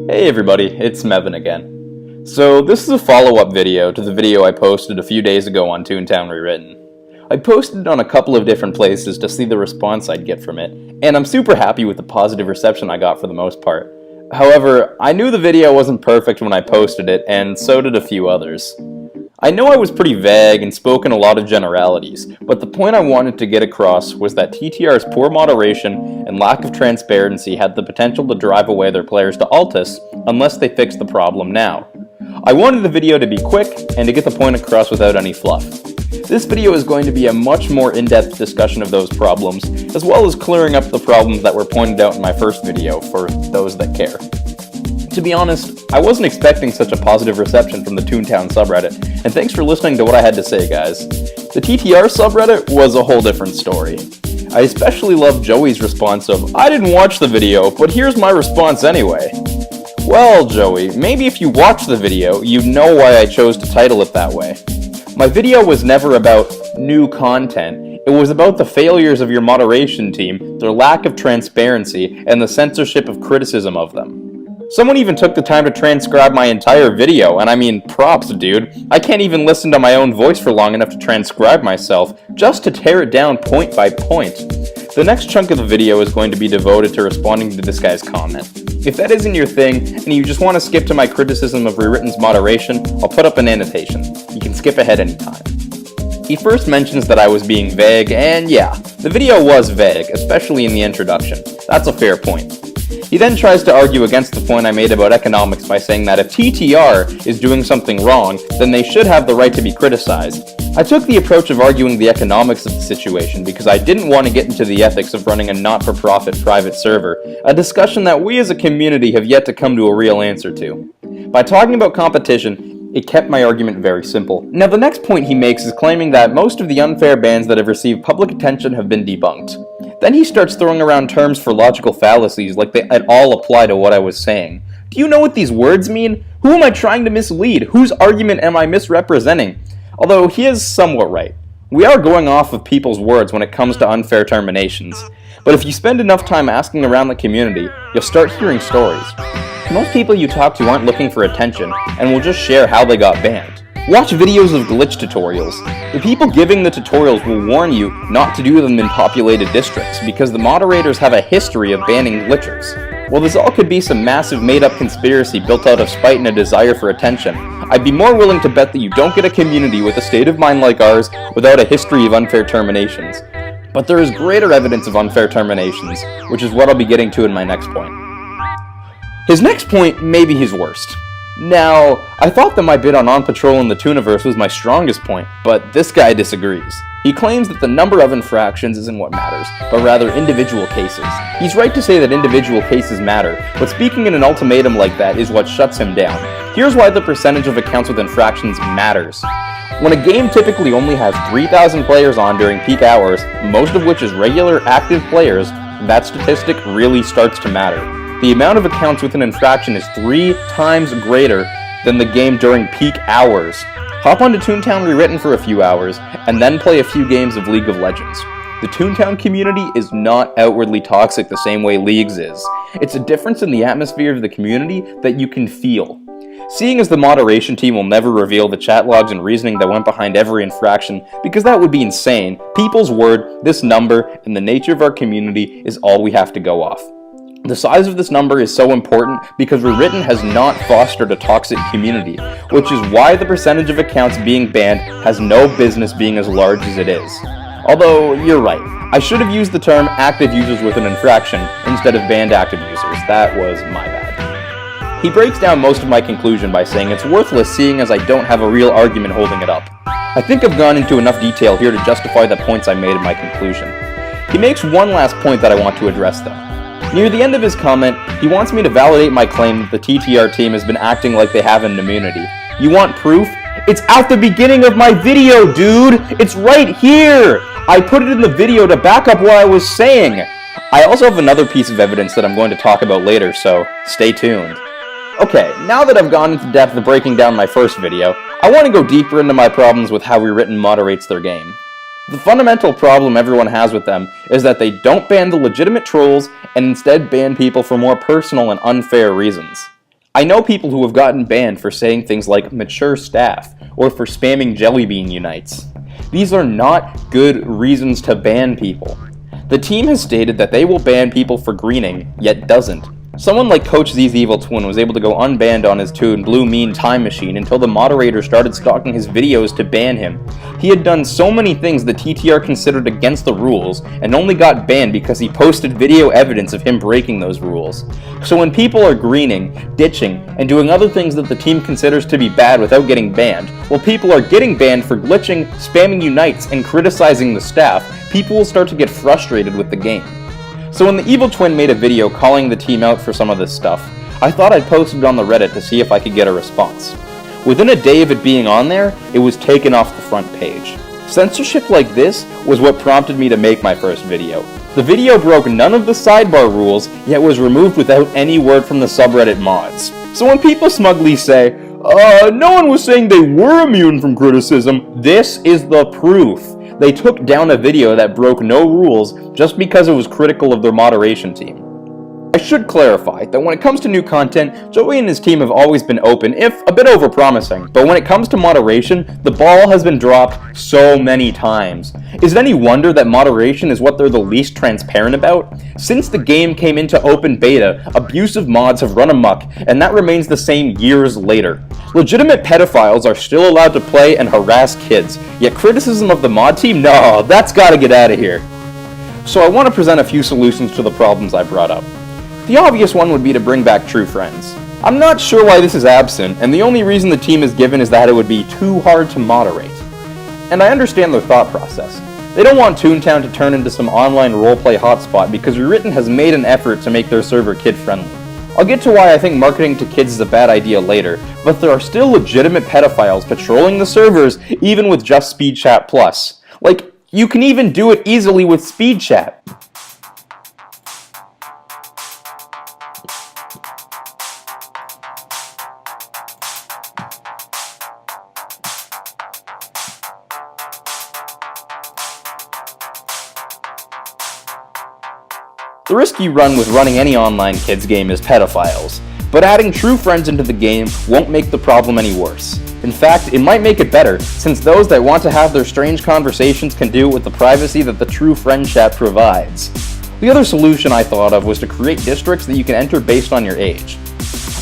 Hey everybody, it's Mevin again. So this is a follow-up video to the video I posted a few days ago on Toontown Rewritten. I posted it on a couple of different places to see the response I'd get from it, and I'm super happy with the positive reception I got for the most part. However, I knew the video wasn't perfect when I posted it, and so did a few others. I know I was pretty vague and spoke in a lot of generalities, but the point I wanted to get across was that TTR's poor moderation and lack of transparency had the potential to drive away their players to Altus unless they fixed the problem now. I wanted the video to be quick and to get the point across without any fluff. This video is going to be a much more in-depth discussion of those problems, as well as clearing up the problems that were pointed out in my first video for those that care. To be honest, I wasn't expecting such a positive reception from the Toontown subreddit, and thanks for listening to what I had to say, guys. The TTR subreddit was a whole different story. I especially loved Joey's response of, "I didn't watch the video, but here's my response anyway." Well, Joey, maybe if you watched the video, you'd know why I chose to title it that way. My video was never about new content. It was about the failures of your moderation team, their lack of transparency, and the censorship of criticism of them. Someone even took the time to transcribe my entire video, and I mean, props, dude. I can't even listen to my own voice for long enough to transcribe myself, just to tear it down point by point. The next chunk of the video is going to be devoted to responding to this guy's comment. If that isn't your thing, and you just want to skip to my criticism of Rewritten's moderation, I'll put up an annotation. You can skip ahead anytime. He first mentions that I was being vague, and yeah, the video was vague, especially in the introduction. That's a fair point. He then tries to argue against the point I made about economics by saying that if TTR is doing something wrong, then they should have the right to be criticized. I took the approach of arguing the economics of the situation because I didn't want to get into the ethics of running a not-for-profit private server, a discussion that we as a community have yet to come to a real answer to. By talking about competition, it kept my argument very simple. Now the next point he makes is claiming that most of the unfair bans that have received public attention have been debunked. Then he starts throwing around terms for logical fallacies like they at all apply to what I was saying. Do you know what these words mean? Who am I trying to mislead? Whose argument am I misrepresenting? Although he is somewhat right. We are going off of people's words when it comes to unfair terminations. But if you spend enough time asking around the community, you'll start hearing stories. Most people you talk to aren't looking for attention and will just share how they got banned. Watch videos of glitch tutorials. The people giving the tutorials will warn you not to do them in populated districts because the moderators have a history of banning glitchers. While this all could be some massive made-up conspiracy built out of spite and a desire for attention, I'd be more willing to bet that you don't get a community with a state of mind like ours without a history of unfair terminations. But there is greater evidence of unfair terminations, which is what I'll be getting to in my next point. His next point may be his worst. Now, I thought that my bit on patrol in the Tooniverse was my strongest point, but this guy disagrees. He claims that the number of infractions isn't what matters, but rather individual cases. He's right to say that individual cases matter, but speaking in an ultimatum like that is what shuts him down. Here's why the percentage of accounts with infractions matters. When a game typically only has 3,000 players on during peak hours, most of which is regular active players, that statistic really starts to matter. The amount of accounts with an infraction is 3 times greater than the game during peak hours. Hop onto Toontown Rewritten for a few hours, and then play a few games of League of Legends. The Toontown community is not outwardly toxic the same way League's is. It's a difference in the atmosphere of the community that you can feel. Seeing as the moderation team will never reveal the chat logs and reasoning that went behind every infraction, because that would be insane, people's word, this number, and the nature of our community is all we have to go off. The size of this number is so important because Rewritten has not fostered a toxic community, which is why the percentage of accounts being banned has no business being as large as it is. Although, you're right, I should have used the term active users with an infraction instead of banned active users. That was my bad. He breaks down most of my conclusion by saying it's worthless seeing as I don't have a real argument holding it up. I think I've gone into enough detail here to justify the points I made in my conclusion. He makes one last point that I want to address though. Near the end of his comment, he wants me to validate my claim that the TTR team has been acting like they have an immunity. You want proof? It's at the beginning of my video, dude! It's right here! I put it in the video to back up what I was saying! I also have another piece of evidence that I'm going to talk about later, so stay tuned. Okay, now that I've gone into depth of breaking down my first video, I want to go deeper into my problems with how Rewritten moderates their game. The fundamental problem everyone has with them is that they don't ban the legitimate trolls and instead ban people for more personal and unfair reasons. I know people who have gotten banned for saying things like mature staff or for spamming jelly bean unites. These are not good reasons to ban people. The team has stated that they will ban people for greening, yet doesn't. Someone like Coach Z's evil twin was able to go unbanned on his Toon Blue Mean Time Machine until the moderator started stalking his videos to ban him. He had done so many things that TTR considered against the rules and only got banned because he posted video evidence of him breaking those rules. So when people are greening, ditching, and doing other things that the team considers to be bad without getting banned, while people are getting banned for glitching, spamming unites, and criticizing the staff, people will start to get frustrated with the game. So when the evil twin made a video calling the team out for some of this stuff, I thought I'd post it on the Reddit to see if I could get a response. Within a day of it being on there, it was taken off the front page. Censorship like this was what prompted me to make my first video. The video broke none of the sidebar rules, yet was removed without any word from the subreddit mods. So when people smugly say, no one was saying they were immune from criticism, this is the proof. They took down a video that broke no rules just because it was critical of their moderation team. I should clarify that when it comes to new content, Joey and his team have always been open, if a bit overpromising, but when it comes to moderation, the ball has been dropped so many times. Is it any wonder that moderation is what they're the least transparent about? Since the game came into open beta, abusive mods have run amok, and that remains the same years later. Legitimate pedophiles are still allowed to play and harass kids, yet criticism of the mod team? No, that's gotta get out of here. So I want to present a few solutions to the problems I brought up. The obvious one would be to bring back true friends. I'm not sure why this is absent, and the only reason the team is given is that it would be too hard to moderate. And I understand their thought process. They don't want Toontown to turn into some online roleplay hotspot because Rewritten has made an effort to make their server kid-friendly. I'll get to why I think marketing to kids is a bad idea later, but there are still legitimate pedophiles patrolling the servers even with just Speed Chat Plus. Like, you can even do it easily with Speed Chat. The risk you run with running any online kids game is pedophiles, but adding true friends into the game won't make the problem any worse. In fact, it might make it better, since those that want to have their strange conversations can do it with the privacy that the true friend chat provides. The other solution I thought of was to create districts that you can enter based on your age.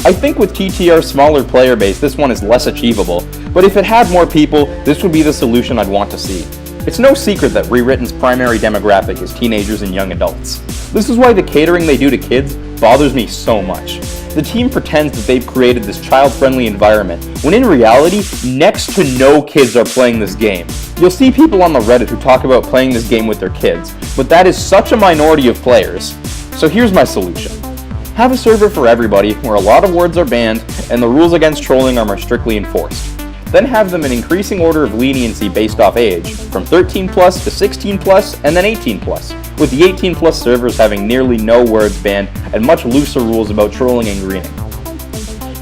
I think with TTR's smaller player base this one is less achievable, but if it had more people, this would be the solution I'd want to see. It's no secret that Rewritten's primary demographic is teenagers and young adults. This is why the catering they do to kids bothers me so much. The team pretends that they've created this child-friendly environment, when in reality, next to no kids are playing this game. You'll see people on the Reddit who talk about playing this game with their kids, but that is such a minority of players. So here's my solution. Have a server for everybody, where a lot of words are banned, and the rules against trolling are more strictly enforced. Then have them in increasing order of leniency based off age, from 13 plus to 16 plus, and then 18 plus, with the 18 plus servers having nearly no words banned and much looser rules about trolling and greening.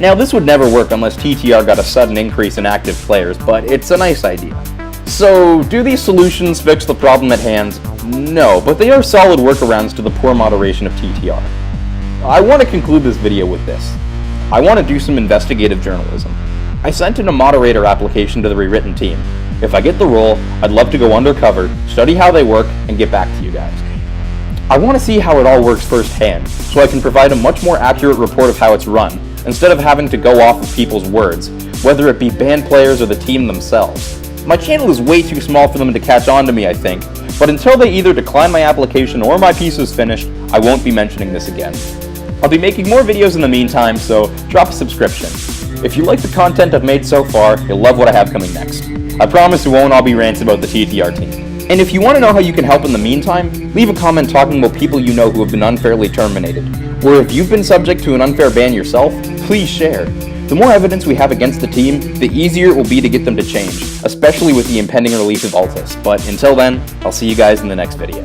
Now this would never work unless TTR got a sudden increase in active players, but it's a nice idea. So, do these solutions fix the problem at hand? No, but they are solid workarounds to the poor moderation of TTR. I want to conclude this video with this. I want to do some investigative journalism. I sent in a moderator application to the Rewritten team. If I get the role, I'd love to go undercover, study how they work, and get back to you guys. I want to see how it all works firsthand, so I can provide a much more accurate report of how it's run, instead of having to go off of people's words, whether it be banned players or the team themselves. My channel is way too small for them to catch on to me, I think, but until they either decline my application or my piece is finished, I won't be mentioning this again. I'll be making more videos in the meantime, so drop a subscription. If you like the content I've made so far, you'll love what I have coming next. I promise it won't all be rants about the TTR team. And if you want to know how you can help in the meantime, leave a comment talking about people you know who have been unfairly terminated. Or if you've been subject to an unfair ban yourself, please share. The more evidence we have against the team, the easier it will be to get them to change, especially with the impending release of Altus. But until then, I'll see you guys in the next video.